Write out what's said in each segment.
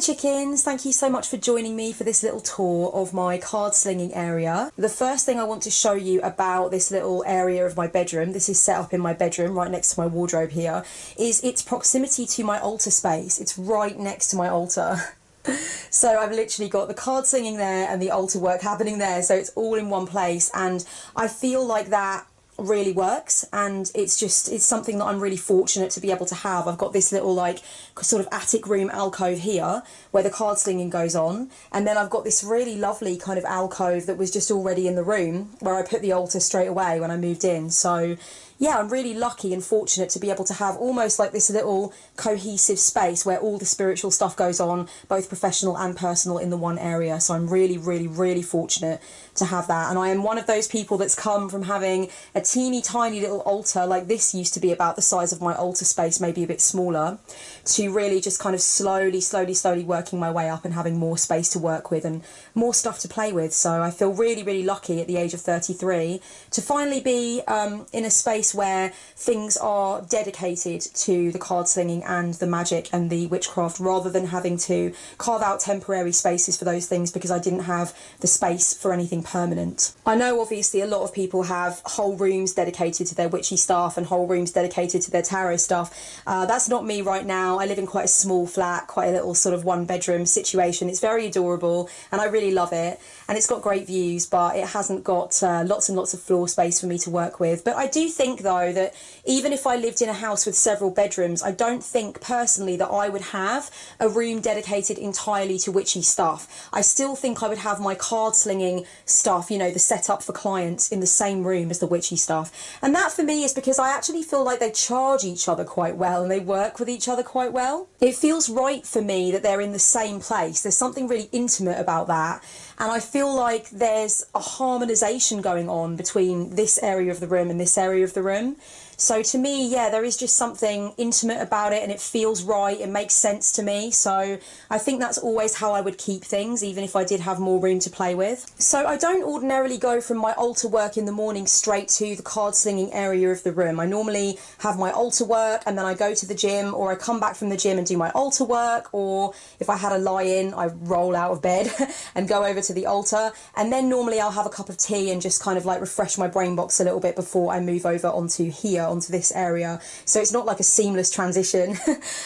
chickens, thank you so much for joining me for this little tour of my card slinging area. The first thing I want to show you about this little area of my bedroom, this is set up in my bedroom right next to my wardrobe here, is its proximity to my altar space. It's right next to my altar. So I've literally got the card slinging there and the altar work happening there, so it's all in one place, and I feel like that really works, and it's something that I'm really fortunate to be able to have. I've got this little like sort of attic room alcove here where the card slinging goes on, and then I've got this really lovely kind of alcove that was just already in the room where I put the altar straight away when I moved in. So yeah, I'm really lucky and fortunate to be able to have almost like this little cohesive space where all the spiritual stuff goes on, both professional and personal, in the one area. So I'm really, really, really fortunate to have that. And I am one of those people that's come from having a teeny tiny little altar, like this used to be about the size of my altar space, maybe a bit smaller, to really just kind of slowly working my way up and having more space to work with and more stuff to play with. So I feel really, really lucky at the age of 33 to finally be in a space where things are dedicated to the card slinging and the magic and the witchcraft, rather than having to carve out temporary spaces for those things because I didn't have the space for anything permanent. I know obviously a lot of people have whole rooms dedicated to their witchy stuff and whole rooms dedicated to their tarot stuff. That's not me right now. I live in quite a small flat, quite a little sort of one bedroom situation. It's very adorable and I really love it, and it's got great views, but it hasn't got lots and lots of floor space for me to work with. But I do think though that even if I lived in a house with several bedrooms, I don't think personally that I would have a room dedicated entirely to witchy stuff. I still think I would have my card slinging stuff, you know, the setup for clients, in the same room as the witchy stuff. And that for me is because I actually feel like they charge each other quite well and they work with each other quite well. It feels right for me that they're in the same place. There's something really intimate about that. And I feel like there's a harmonisation going on between this area of the room and this area of the room. So to me, yeah, there is just something intimate about it and it feels right, it makes sense to me. So I think that's always how I would keep things, even if I did have more room to play with. So I don't ordinarily go from my altar work in the morning straight to the card slinging area of the room. I normally have my altar work and then I go to the gym, or I come back from the gym and do my altar work, or if I had a lie-in, I roll out of bed and go over to the altar, and then normally I'll have a cup of tea and just kind of like refresh my brain box a little bit before I move over onto here, onto this area. So it's not like a seamless transition.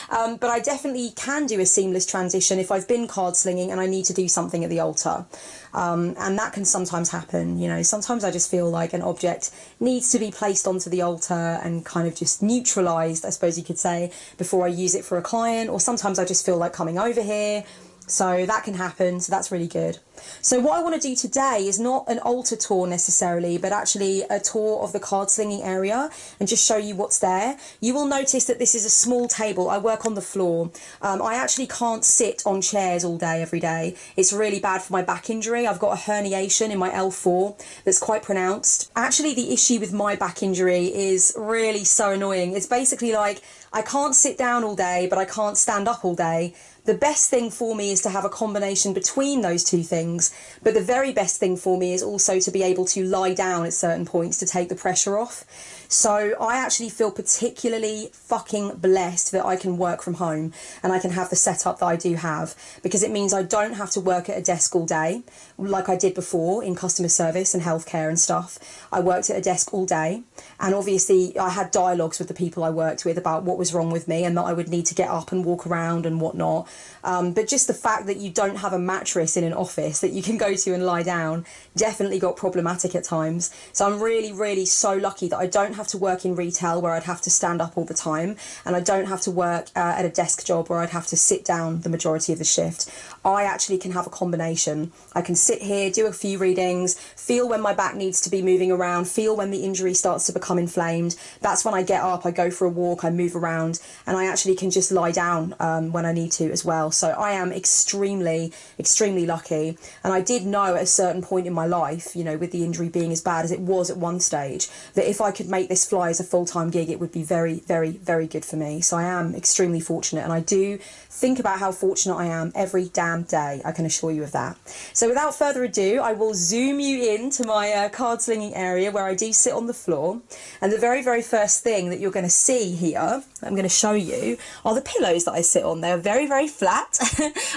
But I definitely can do a seamless transition if I've been card slinging and I need to do something at the altar. And that can sometimes happen, you know. Sometimes I just feel like an object needs to be placed onto the altar and kind of just neutralised, I suppose you could say, before I use it for a client, or sometimes I just feel like coming over here. So that can happen, so that's really good. So what I want to do today is not an altar tour necessarily, but actually a tour of the card slinging area and just show you what's there. You will notice that this is a small table. I work on the floor. I actually can't sit on chairs all day, every day. It's really bad for my back injury. I've got a herniation in my L4 that's quite pronounced. Actually, the issue with my back injury is really so annoying. It's basically like I can't sit down all day, but I can't stand up all day. The best thing for me is to have a combination between those two things, but the very best thing for me is also to be able to lie down at certain points to take the pressure off. So I actually feel particularly fucking blessed that I can work from home and I can have the setup that I do have, because it means I don't have to work at a desk all day like I did before in customer service and healthcare and stuff. I worked at a desk all day, and obviously I had dialogues with the people I worked with about what was wrong with me and that I would need to get up and walk around and whatnot. But just the fact that you don't have a mattress in an office that you can go to and lie down definitely got problematic at times. So I'm really, really so lucky that I don't have to work in retail where I'd have to stand up all the time, and I don't have to work at a desk job where I'd have to sit down the majority of the shift. I actually can have a combination. I can sit here, do a few readings, feel when my back needs to be moving around, feel when the injury starts to become inflamed. That's when I get up, I go for a walk, I move around, and I actually can just lie down when I need to as well. So I am extremely, extremely lucky. And I did know at a certain point in my life, you know, with the injury being as bad as it was at one stage, that if I could make this fly as a full-time gig, it would be very, very, very good for me. So I am extremely fortunate, and I do think about how fortunate I am every damn day, I can assure you of that. So without further ado, I will zoom you into my card slinging area where I do sit on the floor. And the very, very first thing that you're going to see here, I'm going to show you are the pillows that I sit on. They're very, very flat.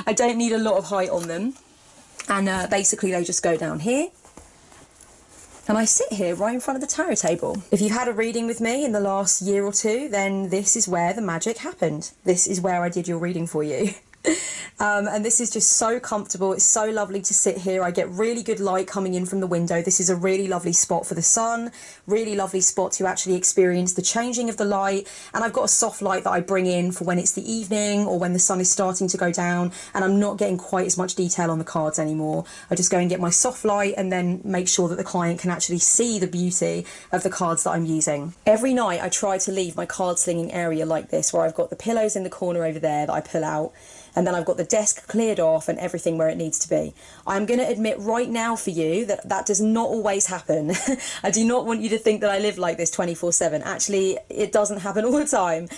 I don't need a lot of height on them. And basically they just go down here. And I sit here right in front of the tarot table. If you've had a reading with me in the last year or two, then this is where the magic happened. This is where I did your reading for you. And this is just so comfortable. It's so lovely to sit here. I get really good light coming in from the window. This is a really lovely spot for the sun, really lovely spot to actually experience the changing of the light. And I've got a soft light that I bring in for when it's the evening or when the sun is starting to go down and I'm not getting quite as much detail on the cards anymore. I just go and get my soft light and then make sure that the client can actually see the beauty of the cards that I'm using. Every night I try to leave my card slinging area like this, where I've got the pillows in the corner over there that I pull out, and then I've got the desk cleared off and everything where it needs to be. I'm going to admit right now for you that that does not always happen. I do not want you to think that I live like this 24/7. Actually, it doesn't happen all the time.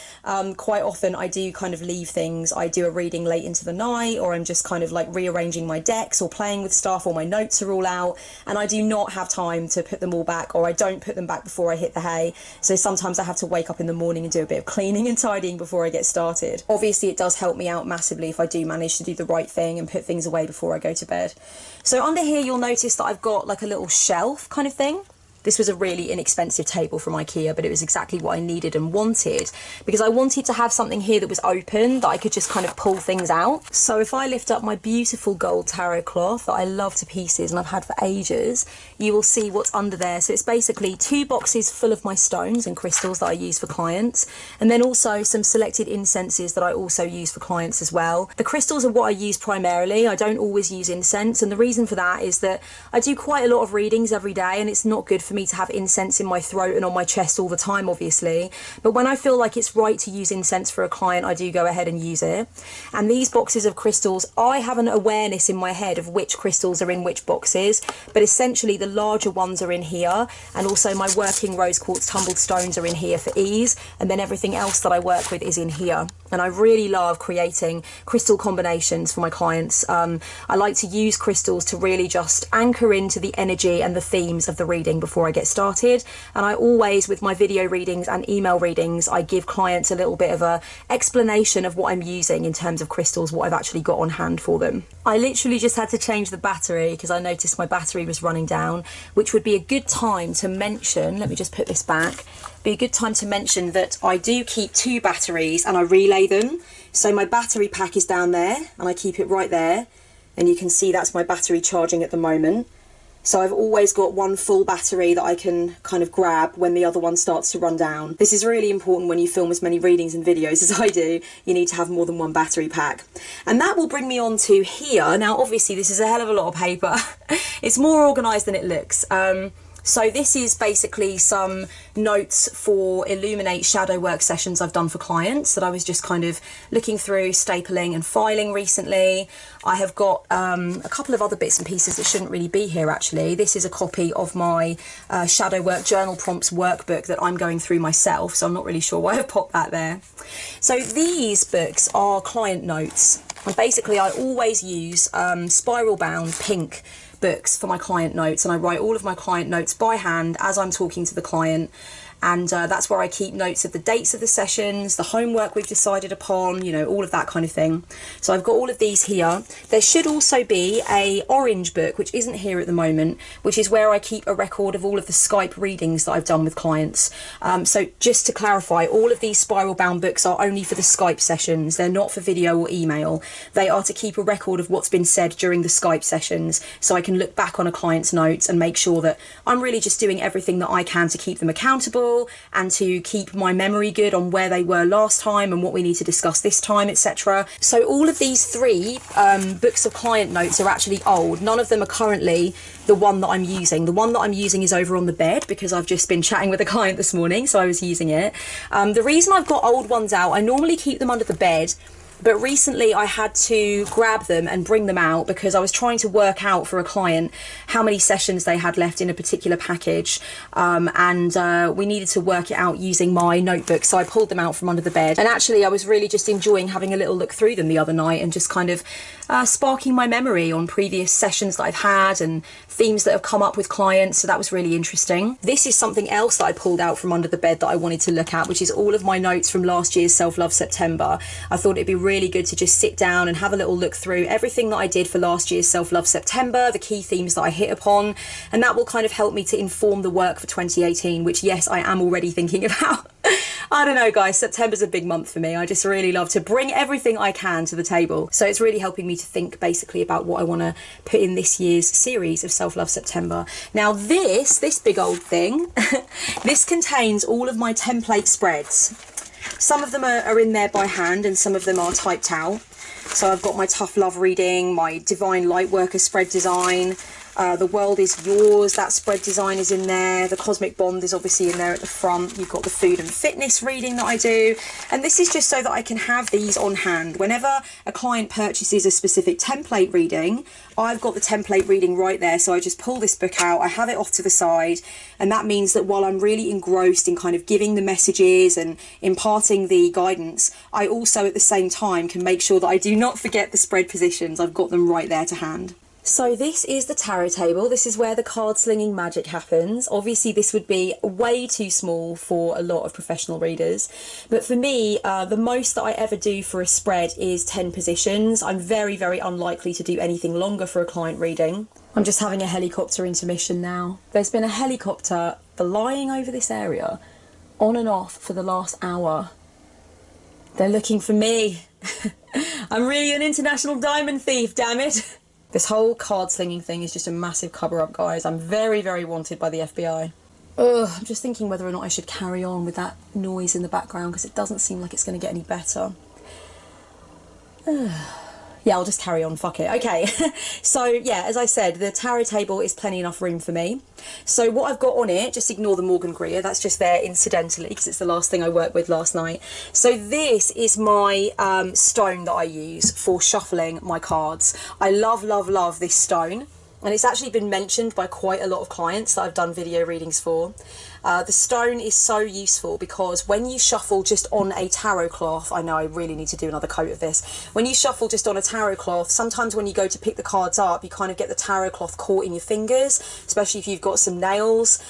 Quite often I do kind of leave things. I do a reading late into the night, or I'm just kind of like rearranging my decks or playing with stuff, or my notes are all out and I do not have time to put them all back, or I don't put them back before I hit the hay. So sometimes I have to wake up in the morning and do a bit of cleaning and tidying before I get started. Obviously it does help me out massively if I do manage to do the right thing and put things away before I go to bed. So under here you'll notice that I've got like a little shelf kind of thing. This was a really inexpensive table from IKEA, but it was exactly what I needed and wanted, because I wanted to have something here that was open, that I could just kind of pull things out. So if I lift up my beautiful gold tarot cloth that I love to pieces and I've had for ages, you will see what's under there. So it's basically 2 boxes full of my stones and crystals that I use for clients, and then also some selected incenses that I also use for clients as well. The crystals are what I use primarily. I don't always use incense, and the reason for that is that I do quite a lot of readings every day, and it's not good for me to have incense in my throat and on my chest all the time, obviously. But when I feel like it's right to use incense for a client, I do go ahead and use it. And these boxes of crystals, I have an awareness in my head of which crystals are in which boxes, but essentially the larger ones are in here, and also my working rose quartz tumbled stones are in here for ease, and then everything else that I work with is in here. And I really love creating crystal combinations for my clients. I like to use crystals to really just anchor into the energy and the themes of the reading before I get started. And I always, with my video readings and email readings, I give clients a little bit of a explanation of what I'm using in terms of crystals, what I've actually got on hand for them. I literally just had to change the battery because I noticed my battery was running down, which would be a good time to mention, let me just put this back, be a good time to mention that I do keep 2 batteries and I relay them. So my battery pack is down there and I keep it right there, and you can see that's my battery charging at the moment. So I've always got 1 full battery that I can kind of grab when the other one starts to run down. This is really important when you film as many readings and videos as I do. You need to have more than 1 battery pack. And that will bring me on to here. Now obviously this is a hell of a lot of paper. It's more organised than it looks. So this is basically some notes for Illuminate shadow work sessions I've done for clients that I was just kind of looking through, stapling and filing recently. I have got a couple of other bits and pieces that shouldn't really be here actually. This is a copy of my shadow work journal prompts workbook that I'm going through myself, so I'm not really sure why I've popped that there. So these books are client notes, and basically I always use spiral bound pink books for my client notes, and I write all of my client notes by hand as I'm talking to the client. And that's where I keep notes of the dates of the sessions, the homework we've decided upon, you know, all of that kind of thing. So I've got all of these here. There should also be a orange book, which isn't here at the moment, which is where I keep a record of all of the Skype readings that I've done with clients. So just to clarify, all of these spiral bound books are only for the Skype sessions. They're not for video or email. They are to keep a record of what's been said during the Skype sessions, so I can look back on a client's notes and make sure that I'm really just doing everything that I can to keep them accountable and to keep my memory good on where they were last time and what we need to discuss this time, etc. So all of these 3 books of client notes are actually old. None of them are currently the one that I'm using. The one that I'm using is over on the bed because I've just been chatting with a client this morning, so I was using it. The reason I've got old ones out, I normally keep them under the bed But recently I had to grab them and bring them out because I was trying to work out for a client how many sessions they had left in a particular package, and we needed to work it out using my notebook. So I pulled them out from under the bed, and actually I was really just enjoying having a little look through them the other night and just kind of sparking my memory on previous sessions that I've had and themes that have come up with clients. So that was really interesting. This is something else that I pulled out from under the bed that I wanted to look at, which is all of my notes from last year's Self-Love September. I thought it'd be really good to just sit down and have a little look through everything that I did for last year's Self-Love September, the key themes that I hit upon, and that will kind of help me to inform the work for 2018, which yes, I am already thinking about. I don't know guys, September's a big month for me. I just really love to bring everything I can to the table. So it's really helping me to think basically about what I want to put in this year's series of Self-Love September. Now this big old thing, this contains all of my template spreads. Some of them are in there by hand and some of them are typed out. So I've got my Tough Love reading, my Divine Lightworker spread design, The World Is Yours, that spread design is in there. The Cosmic Bond is obviously in there at the front. You've got the Food and Fitness reading that I do. And this is just so that I can have these on hand. Whenever a client purchases a specific template reading, I've got the template reading right there. So I just pull this book out, I have it off to the side. And that means that while I'm really engrossed in kind of giving the messages and imparting the guidance, I also at the same time can make sure that I do not forget the spread positions. I've got them right there to hand. So this is the tarot table. This is where the card slinging magic happens. Obviously this would be way too small for a lot of professional readers, but for me the most that I ever do for a spread is 10 positions. I'm very unlikely to do anything longer for a client reading. I'm just having a helicopter intermission now. There's been a helicopter flying over this area on and off for the last hour. They're looking for me. I'm really an international diamond thief, damn it. This whole card slinging thing is just a massive cover up, guys. I'm very wanted by the FBI. Ugh, I'm just thinking whether or not I should carry on with that noise in the background because it doesn't seem like it's going to get any better. Yeah, I'll just carry on, fuck it. Okay, so yeah, as I said, the tarot table is plenty enough room for me. So what I've got on it, just ignore the Morgan Greer, that's just there incidentally because it's the last thing I worked with last night. So this is my stone that I use for shuffling my cards. I love this stone. And it's actually been mentioned by quite a lot of clients that I've done video readings for. The stone is so useful because when you shuffle just on a tarot cloth, I know I really need to do another coat of this. When you shuffle just on a tarot cloth, sometimes when you go to pick the cards up, you kind of get the tarot cloth caught in your fingers, especially if you've got some nails.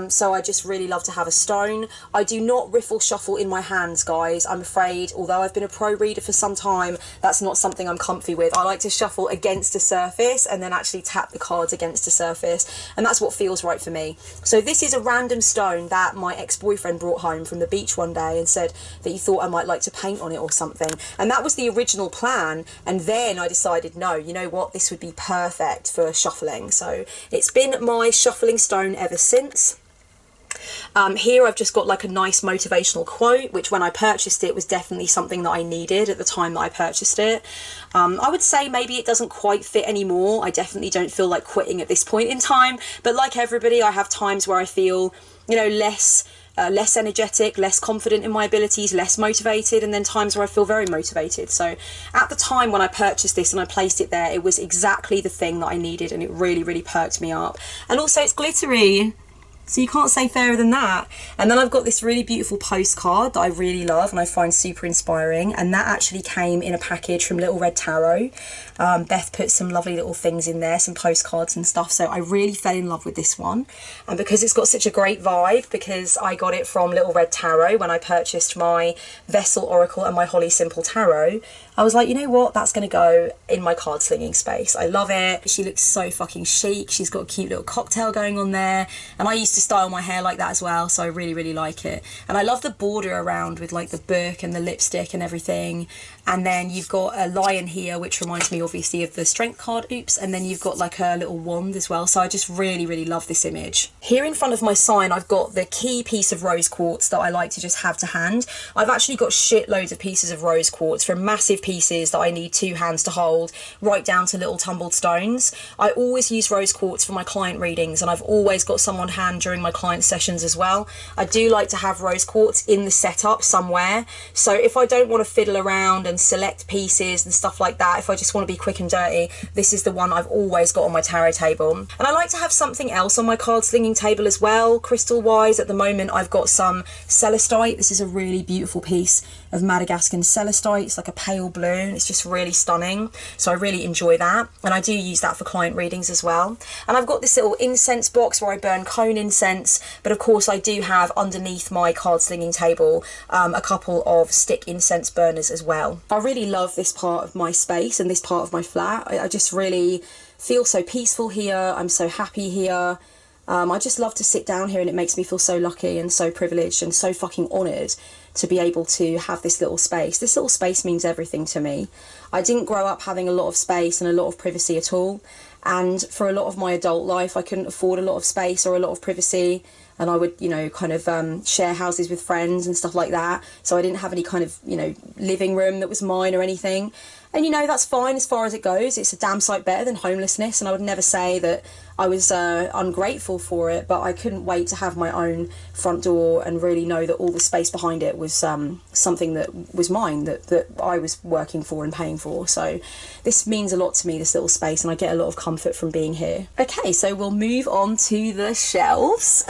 So I just really love to have a stone. I do not riffle shuffle in my hands, guys. I'm afraid, although I've been a pro reader for some time, that's not something I'm comfy with. I like to shuffle against a surface and then actually tap the cards against a surface, and that's what feels right for me. So this is a random stone that my ex-boyfriend brought home from the beach one day and said that he thought I might like to paint on it or something, and that was the original plan. And then I decided, no, you know what, this would be perfect for shuffling. So it's been my shuffling stone ever since. Here I've just got like a nice motivational quote, which when I purchased it was definitely something that I needed at the time that I purchased it. I would say maybe it doesn't quite fit anymore. I definitely don't feel like quitting at this point in time, but like everybody, I have times where I feel, you know, less energetic, less confident in my abilities, less motivated, and then times where I feel very motivated. So at the time when I purchased this and I placed it there, it was exactly the thing that I needed, and it really perked me up. And also it's glittery, so you can't say fairer than that. And then I've got this really beautiful postcard that I really love and I find super inspiring, and that actually came in a package from Little Red Tarot. Beth put some lovely little things in there, some postcards and stuff, so I really fell in love with this one. And because it's got such a great vibe, because I got it from Little Red Tarot when I purchased my Vessel Oracle and my Holly Simple Tarot, I was like, you know what, that's going to go in my card slinging space. I love it. She looks so fucking chic. She's got a cute little cocktail going on there, and I used to style my hair like that as well, so I really like it. And I love the border around with like the book and the lipstick and everything. And then you've got a lion here, which reminds me obviously of the strength card, oops, and then you've got like a little wand as well. So I just really love this image. Here in front of my sign, I've got the key piece of rose quartz that I like to just have to hand. I've actually got shitloads of pieces of rose quartz, from massive pieces that I need 2 hands to hold, right down to little tumbled stones. I always use rose quartz for my client readings, and I've always got someone hand during my client sessions as well. I do like to have rose quartz in the setup somewhere. So if I don't want to fiddle around and select pieces and stuff like that, if I just want to be quick and dirty, this is the one I've always got on my tarot table. And I like to have something else on my card slinging table as well, crystal wise. At the moment I've got some celestite. This is a really beautiful piece of Madagascan celestite. It's like a pale blue, it's just really stunning, so I really enjoy that, and I do use that for client readings as well. And I've got this little incense box where I burn cone incense, but of course I do have underneath my card slinging table a couple of stick incense burners as well. I really love this part of my space and this part of my flat. I just really feel so peaceful here. I'm so happy here. I just love to sit down here, and it makes me feel so lucky and so privileged and so fucking honoured to be able to have this little space. This little space means everything to me. I didn't grow up having a lot of space and a lot of privacy at all, and for a lot of my adult life I couldn't afford a lot of space or a lot of privacy, and I would, you know, kind of share houses with friends and stuff like that, so I didn't have any kind of, you know, living room that was mine or anything. And you know, that's fine as far as it goes. It's a damn sight better than homelessness, and I would never say that I was ungrateful for it, but I couldn't wait to have my own front door and really know that all the space behind it was something that was mine, that I was working for and paying for. So this means a lot to me, this little space, and I get a lot of comfort from being here. Okay, so we'll move on to the shelves.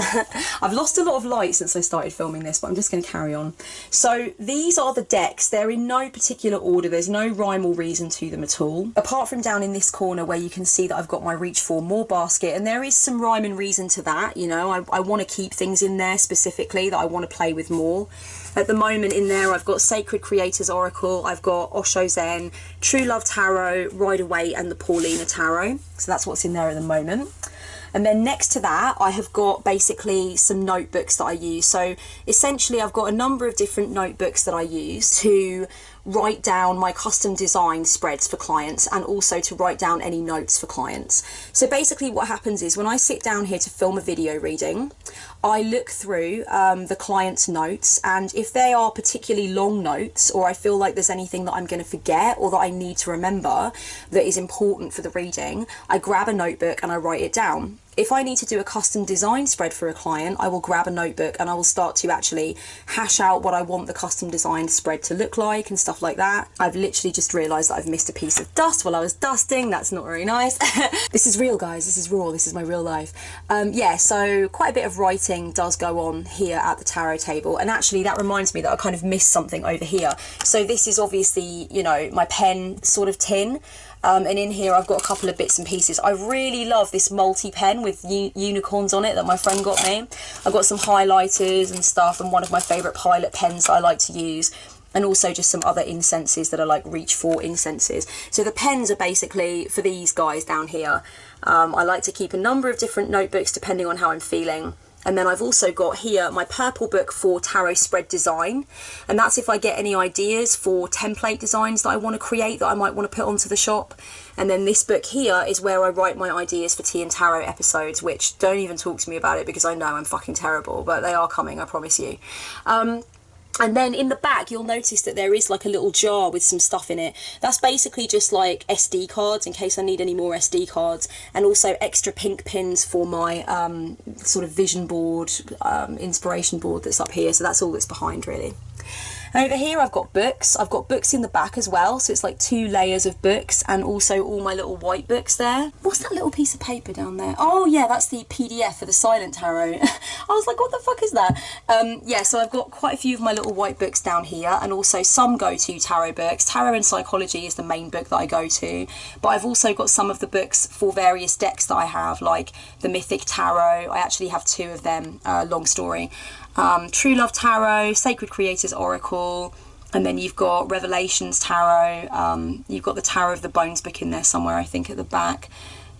I've lost a lot of light since I started filming this, but I'm just going to carry on. So these are the decks. They're in no particular order. There's no rhyme or reason to them at all, apart from down in this corner where you can see that I've got my reach for more basket, and there is some rhyme and reason to that. You know, I want to keep things in there specifically that I want to play with more. At the moment in there I've got Sacred Creators Oracle, I've got Osho Zen, True Love Tarot, Rider-Waite and the Paulina Tarot. So that's what's in there at the moment. And then next to that I have got basically some notebooks that I use. So essentially I've got a number of different notebooks that I use to write down my custom design spreads for clients, and also to write down any notes for clients. So basically what happens is when I sit down here to film a video reading, I look through the client's notes, and if they are particularly long notes, or I feel like there's anything that I'm going to forget or that I need to remember that is important for the reading, I grab a notebook and I write it down. If I need to do a custom design spread for a client, I will grab a notebook and I will start to actually hash out what I want the custom design spread to look like and stuff like that. I've literally just realised that I've missed a piece of dust while I was dusting. That's not very nice. This is real, guys. This is raw. This is my real life. Yeah, so quite a bit of writing does go on here at the tarot table. And actually that reminds me that I kind of missed something over here. So this is obviously, you know, my pen sort of tin. And in here I've got a couple of bits and pieces. I really love this multi-pen with unicorns on it that my friend got me. I've got some highlighters and stuff, and one of my favourite Pilot pens that I like to use, and also just some other incenses that are like reach for incenses. So the pens are basically for these guys down here. I like to keep a number of different notebooks depending on how I'm feeling. And then I've also got here my purple book for tarot spread design, and that's if I get any ideas for template designs that I want to create that I might want to put onto the shop. And then this book here is where I write my ideas for tea and tarot episodes, which don't even talk to me about it because I know I'm fucking terrible, but they are coming, I promise you. And then in the back, you'll notice that there is like a little jar with some stuff in it. That's basically just like SD cards in case I need any more SD cards, and also extra pink pins for my sort of vision board, inspiration board that's up here. So that's all that's behind really. And over here I've got books. I've got books in the back as well, so it's like 2 layers of books, and also all my little white books there. What's that little piece of paper down there? Oh yeah, that's the PDF for the Silent Tarot. I was like, what the fuck is that? Yeah, so I've got quite a few of my little white books down here, and also some go-to tarot books. Tarot and Psychology is the main book that I go to, but I've also got some of the books for various decks that I have, like the Mythic Tarot. I actually have 2 of them, long story. True Love Tarot, Sacred Creators Oracle, and then you've got Revelations Tarot. You've got the Tarot of the Bones book in there somewhere, I think, at the back.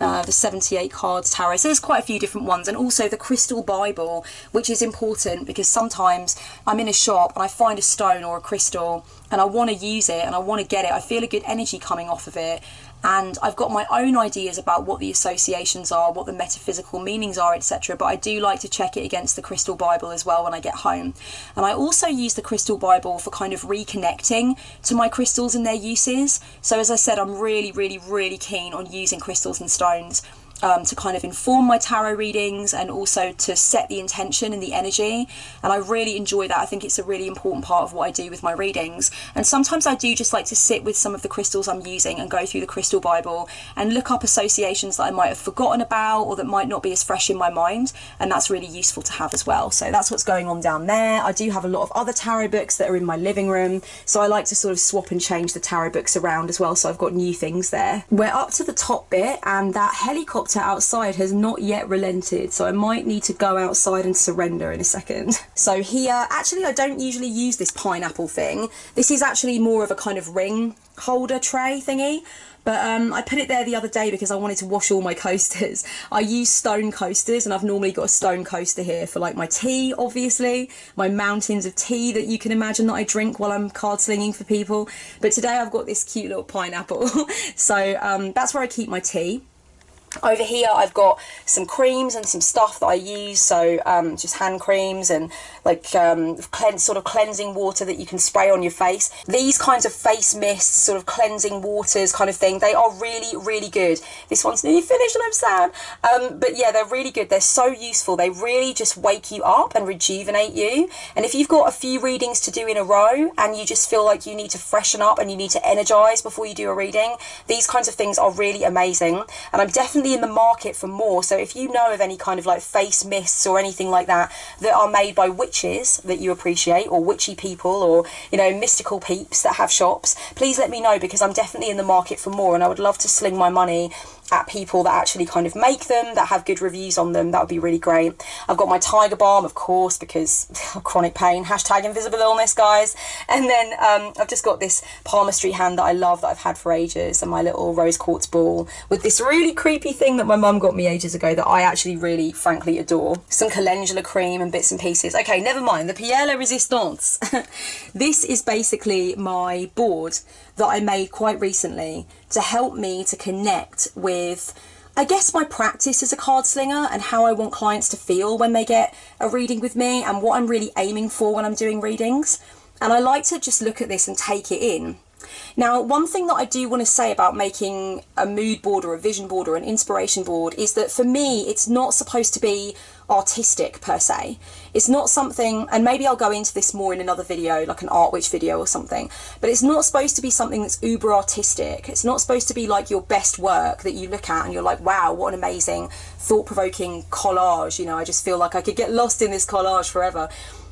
The 78 cards tarot. So there's quite a few different ones, and also the Crystal Bible, which is important because sometimes I'm in a shop and I find a stone or a crystal and I want to use it and I want to get it. I feel a good energy coming off of it, and I've got my own ideas about what the associations are, what the metaphysical meanings are, etc. But I do like to check it against the Crystal Bible as well when I get home. And I also use the Crystal Bible for kind of reconnecting to my crystals and their uses. So as I said, I'm really, really, really keen on using crystals and stones. to kind of inform my tarot readings and also to set the intention and the energy, and I really enjoy that. I think it's a really important part of what I do with my readings, and sometimes I do just like to sit with some of the crystals I'm using and go through the crystal Bible and look up associations that I might have forgotten about or that might not be as fresh in my mind, and that's really useful to have as well. So that's what's going on down there. I do have a lot of other tarot books that are in my living room, so I like to sort of swap and change the tarot books around as well, so I've got new things there. We're up to the top bit, and that helicopter outside has not yet relented, so I might need to go outside and surrender in a second. So here, actually I don't usually use this pineapple thing. This is actually more of a kind of ring holder tray thingy, but I put it there the other day because I wanted to wash all my coasters. I use stone coasters, and I've normally got a stone coaster here for like my tea, obviously, my mountains of tea that you can imagine that I drink while I'm card slinging for people, but today I've got this cute little pineapple. So that's where I keep my tea. Over here I've got some creams and some stuff that I use, so just hand creams and like sort of cleansing water that you can spray on your face. These kinds of face mists, sort of cleansing waters kind of thing, they are really, really good. This one's nearly finished and I'm sad, but yeah, they're really good. They're so useful. They really just wake you up and rejuvenate you, and if you've got a few readings to do in a row and you just feel like you need to freshen up and you need to energize before you do a reading, these kinds of things are really amazing, and I'm definitely in the market for more. So if you know of any kind of like face mists or anything like that that are made by witches that you appreciate, or witchy people, or you know, mystical peeps that have shops, please let me know, because I'm definitely in the market for more, and I would love to sling my money at people that actually kind of make them, that have good reviews on them. That would be really great. I've got my tiger balm, of course, because chronic pain, hashtag invisible illness, guys. And then I've just got this palmistry hand that I love, that I've had for ages, and my little rose quartz ball with this really creepy thing that my mum got me ages ago that I actually really frankly adore. Some calendula cream and bits and pieces. Okay, never mind, the Pierre la Resistance. This is basically my board that I made quite recently to help me to connect with, I guess, my practice as a card slinger and how I want clients to feel when they get a reading with me, and what I'm really aiming for when I'm doing readings. And I like to just look at this and take it in. Now, one thing that I do want to say about making a mood board or a vision board or an inspiration board is that for me, it's not supposed to be artistic per se. It's not something, and maybe I'll go into this more in another video, like an art witch video or something, but it's not supposed to be something that's uber artistic. It's not supposed to be like your best work that you look at and you're like, wow, what an amazing thought-provoking collage, you know, I just feel like I could get lost in this collage forever.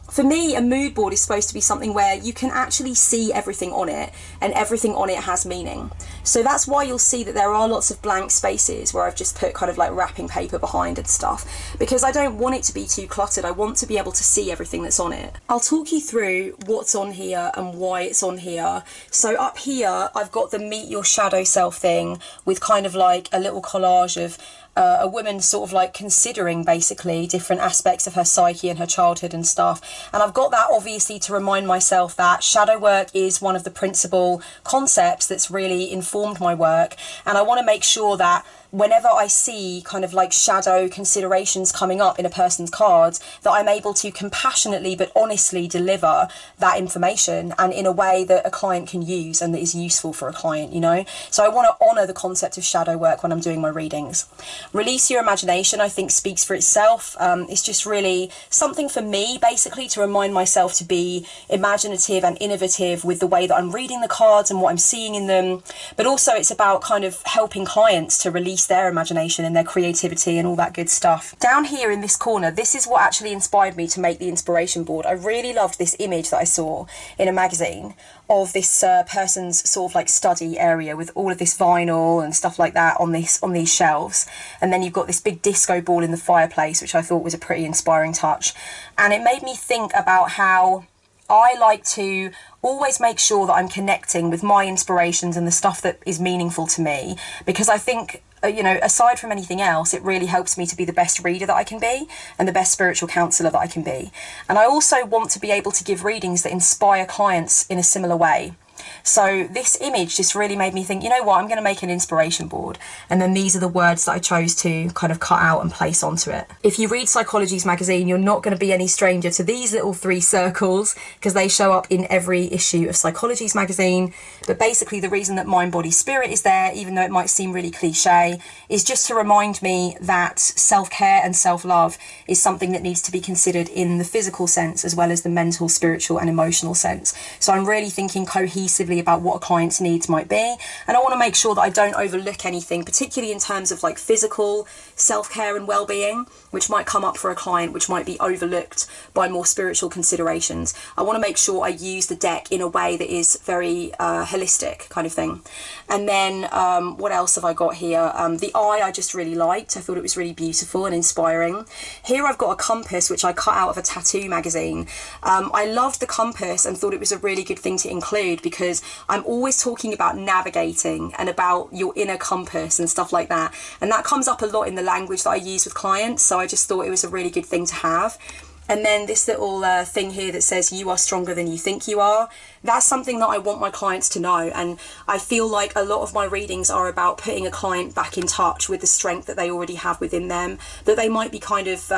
For me, a mood board is supposed to be something where you can actually see everything on it, and everything on it has meaning. So that's why you'll see that there are lots of blank spaces where I've just put kind of like wrapping paper behind and stuff, because I don't want it to be too cluttered. I want to be able to see everything that's on it. I'll talk you through what's on here and why it's on here. So up here, I've got the meet your shadow self thing with kind of like a little collage of a woman sort of like considering basically different aspects of her psyche and her childhood and stuff. And I've got that obviously to remind myself that shadow work is one of the principal concepts that's really informed my work. And I want to make sure that whenever I see kind of like shadow considerations coming up in a person's cards, that I'm able to compassionately but honestly deliver that information, and in a way that a client can use and that is useful for a client, you know. So I want to honour the concept of shadow work when I'm doing my readings. Release your imagination, I think, speaks for itself. It's just really something for me basically to remind myself to be imaginative and innovative with the way that I'm reading the cards and what I'm seeing in them, but also it's about kind of helping clients to release their imagination and their creativity and all that good stuff. Down here in this corner, this is what actually inspired me to make the inspiration board. I really loved this image that I saw in a magazine of this person's sort of like study area with all of this vinyl and stuff like that on these shelves, and then you've got this big disco ball in the fireplace, which I thought was a pretty inspiring touch. And it made me think about how I like to always make sure that I'm connecting with my inspirations and the stuff that is meaningful to me, because I think, you know, aside from anything else, it really helps me to be the best reader that I can be and the best spiritual counsellor that I can be. And I also want to be able to give readings that inspire clients in a similar way. So this image just really made me think, you know what, I'm going to make an inspiration board. And then these are the words that I chose to kind of cut out and place onto it. If you read Psychology's magazine, you're not going to be any stranger to these little 3 circles, because they show up in every issue of Psychology's magazine. But basically the reason that Mind, Body, Spirit is there, even though it might seem really cliche, is just to remind me that self-care and self-love is something that needs to be considered in the physical sense as well as the mental, spiritual and emotional sense. So I'm really thinking cohesively about what a client's needs might be, and I want to make sure that I don't overlook anything, particularly in terms of like physical self-care and well-being, which might come up for a client, which might be overlooked by more spiritual considerations. I want to make sure I use the deck in a way that is very holistic kind of thing. And then what else have I got here? The eye I just really liked. I thought it was really beautiful and inspiring. Here I've got a compass which I cut out of a tattoo magazine. I loved the compass and thought it was a really good thing to include, because I'm always talking about navigating and about your inner compass and stuff like that, and that comes up a lot in the language that I use with clients, so I just thought it was a really good thing to have. And then this little thing here that says you are stronger than you think you are. That's something that I want my clients to know, and I feel like a lot of my readings are about putting a client back in touch with the strength that they already have within them, that they might be kind of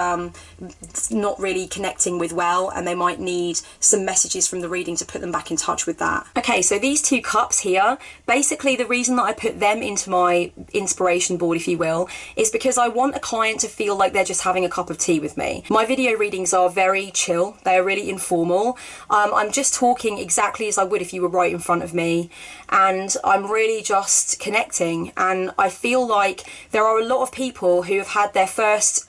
not really connecting with well, and they might need some messages from the reading to put them back in touch with that. Okay, so these 2 cups here, basically the reason that I put them into my inspiration board, if you will, is because I want a client to feel like they're just having a cup of tea with me. My video readings are very chill, they are really informal. I'm just talking exactly as I would if you were right in front of me, and I'm really just connecting. And I feel like there are a lot of people who have had their first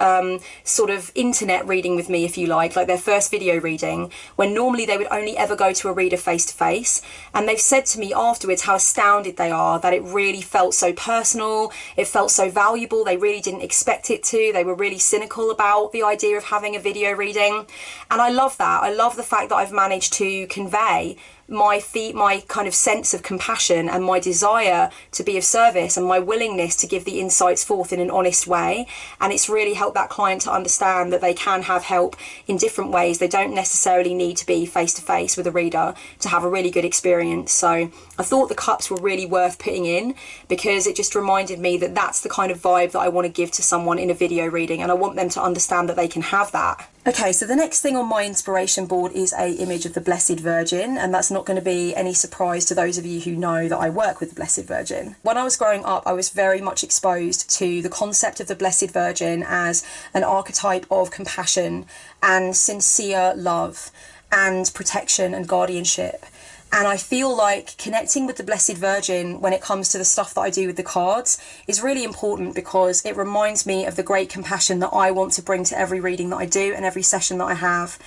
sort of internet reading with me, if you like their first video reading, when normally they would only ever go to a reader face to face, and they've said to me afterwards how astounded they are that it really felt so personal, it felt so valuable, they really didn't expect it to, they were really cynical about the idea of having a video reading. And I love that. I love the fact that I've managed to convey my kind of sense of compassion and my desire to be of service and my willingness to give the insights forth in an honest way. And it's really helped that client to understand that they can have help in different ways. They don't necessarily need to be face to face with a reader to have a really good experience. So I thought the cups were really worth putting in, because it just reminded me that that's the kind of vibe that I want to give to someone in a video reading, and I want them to understand that they can have that. Okay, so the next thing on my inspiration board is a image of the Blessed Virgin, and that's not going to be any surprise to those of you who know that I work with the Blessed Virgin. When I was growing up, I was very much exposed to the concept of the Blessed Virgin as an archetype of compassion and sincere love and protection and guardianship. And I feel like connecting with the Blessed Virgin when it comes to the stuff that I do with the cards is really important, because it reminds me of the great compassion that I want to bring to every reading that I do and every session that I have.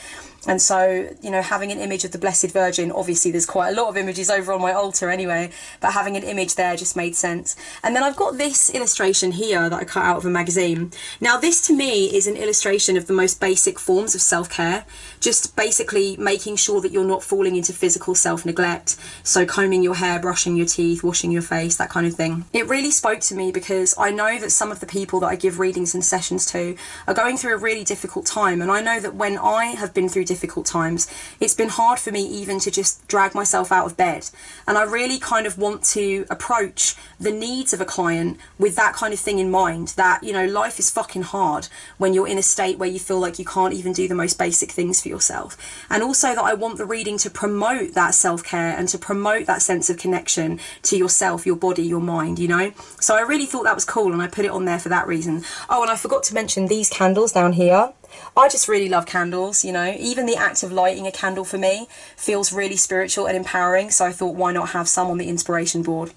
And so, you know, having an image of the Blessed Virgin, obviously there's quite a lot of images over on my altar anyway, but having an image there just made sense. And then I've got this illustration here that I cut out of a magazine. Now this to me is an illustration of the most basic forms of self-care, just basically making sure that you're not falling into physical self-neglect. So combing your hair, brushing your teeth, washing your face, that kind of thing. It really spoke to me because I know that some of the people that I give readings and sessions to are going through a really difficult time. And I know that when I have been through difficult times, it's been hard for me even to just drag myself out of bed. And I really kind of want to approach the needs of a client with that kind of thing in mind, that, you know, life is fucking hard when you're in a state where you feel like you can't even do the most basic things for yourself. And also that I want the reading to promote that self-care and to promote that sense of connection to yourself, your body, your mind, you know. So I really thought that was cool, and I put it on there for that reason. Oh, and I forgot to mention these candles down here. I just really love candles, you know. Even the act of lighting a candle for me feels really spiritual and empowering, so I thought, why not have some on the inspiration board?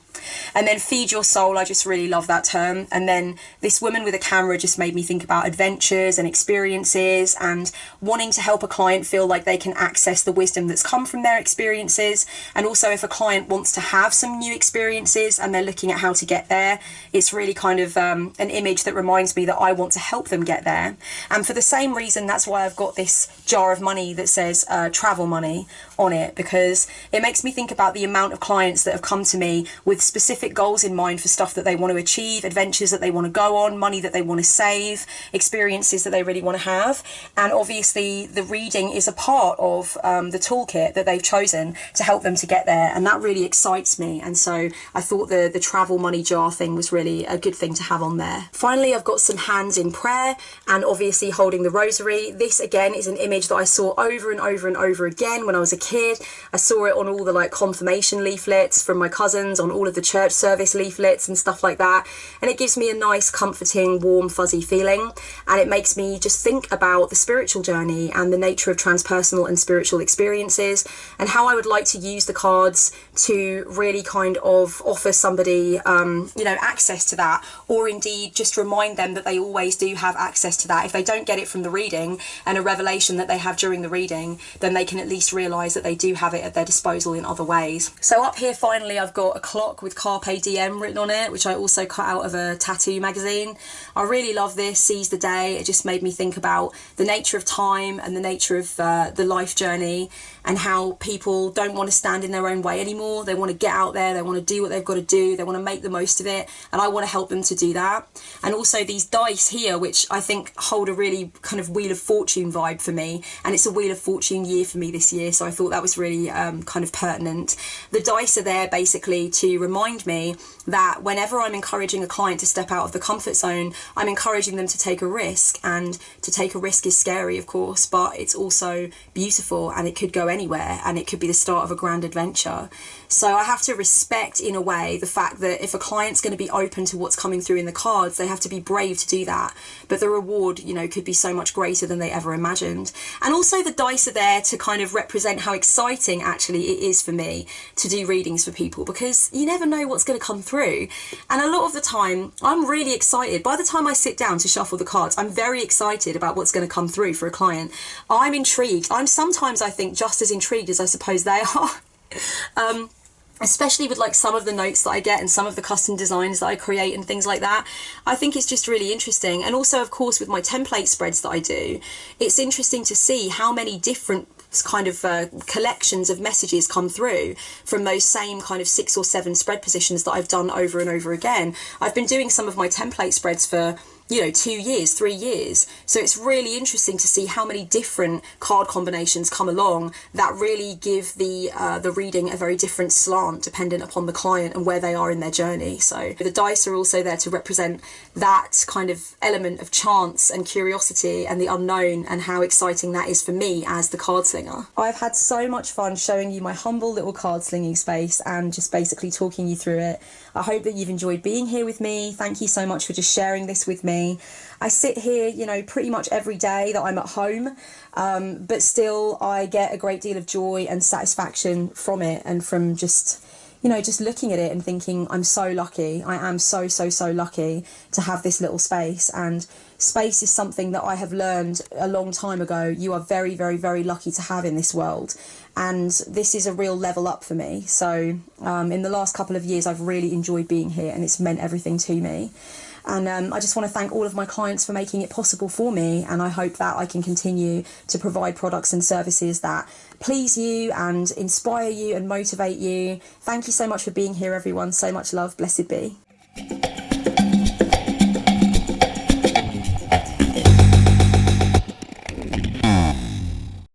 And then feed your soul, I just really love that term. And then this woman with a camera just made me think about adventures and experiences and wanting to help a client feel like they can access the wisdom that's come from their experiences. And also if a client wants to have some new experiences and they're looking at how to get there, it's really kind of an image that reminds me that I want to help them get there. And for the same reason, that's why I've got this jar of money that says travel money on it, because it makes me think about the amount of clients that have come to me with specific goals in mind for stuff that they want to achieve, adventures that they want to go on, money that they want to save, experiences that they really want to have. And obviously the reading is a part of the toolkit that they've chosen to help them to get there, and that really excites me. And so I thought the travel money jar thing was really a good thing to have on there. Finally, I've got some hands in prayer and obviously holding the rosary. This again is an image that I saw over and over and over again when I was a kid. I saw it on all the like confirmation leaflets from my cousins, on all of the church service leaflets and stuff like that, and it gives me a nice, comforting, warm, fuzzy feeling, and it makes me just think about the spiritual journey and the nature of transpersonal and spiritual experiences, and how I would like to use the cards to really kind of offer somebody access to that, or indeed just remind them that they always do have access to that. If they don't get it from the reading and a revelation that they have during the reading, then they can at least realise that they do have it at their disposal in other ways. So up here finally I've got a clock with Carpe Diem written on it, which I also cut out of a tattoo magazine. I really love this, Seize the Day. It just made me think about the nature of time and the nature of the life journey, and how people don't want to stand in their own way anymore. They want to get out there, they want to do what they've got to do, they want to make the most of it, and I want to help them to do that. And also these dice here, which I think hold a really kind of Wheel of Fortune vibe for me, and it's a Wheel of Fortune year for me this year, so I thought that was really kind of pertinent. The dice are there basically to remind me that whenever I'm encouraging a client to step out of the comfort zone, I'm encouraging them to take a risk, and to take a risk is scary, of course, but it's also beautiful, and it could go anywhere, and it could be the start of a grand adventure. So I have to respect, in a way, the fact that if a client's going to be open to what's coming through in the cards, they have to be brave to do that. But the reward, could be so much greater than they ever imagined. And also the dice are there to kind of represent how exciting actually it is for me to do readings for people, because you never know what's going to come through. And a lot of the time, I'm really excited. By the time I sit down to shuffle the cards, I'm very excited about what's going to come through for a client. I'm intrigued. I'm sometimes, I think, just as intrigued as I suppose they are. Especially with like some of the notes that I get and some of the custom designs that I create and things like that. I think it's just really interesting. And also, of course, with my template spreads that I do, it's interesting to see how many different kind of collections of messages come through from those same kind of 6 or 7 spread positions that I've done over and over again. I've been doing some of my template spreads for 2 years, 3 years. So it's really interesting to see how many different card combinations come along that really give the reading a very different slant dependent upon the client and where they are in their journey. So the dice are also there to represent that kind of element of chance and curiosity and the unknown, and how exciting that is for me as the card slinger. I've had so much fun showing you my humble little card slinging space and just basically talking you through it. I hope that you've enjoyed being here with me. Thank you so much for just sharing this with me. I sit here, pretty much every day that I'm at home, but still I get a great deal of joy and satisfaction from it, and from just looking at it and thinking, I'm so lucky. I am so lucky to have this little space. And space is something that I have learned a long time ago. You are very, very, very lucky to have in this world. And this is a real level up for me. So in the last couple of years, I've really enjoyed being here, and it's meant everything to me. And I just want to thank all of my clients for making it possible for me, and I hope that I can continue to provide products and services that please you and inspire you and motivate you. Thank you so much for being here, everyone. So much love. Blessed be.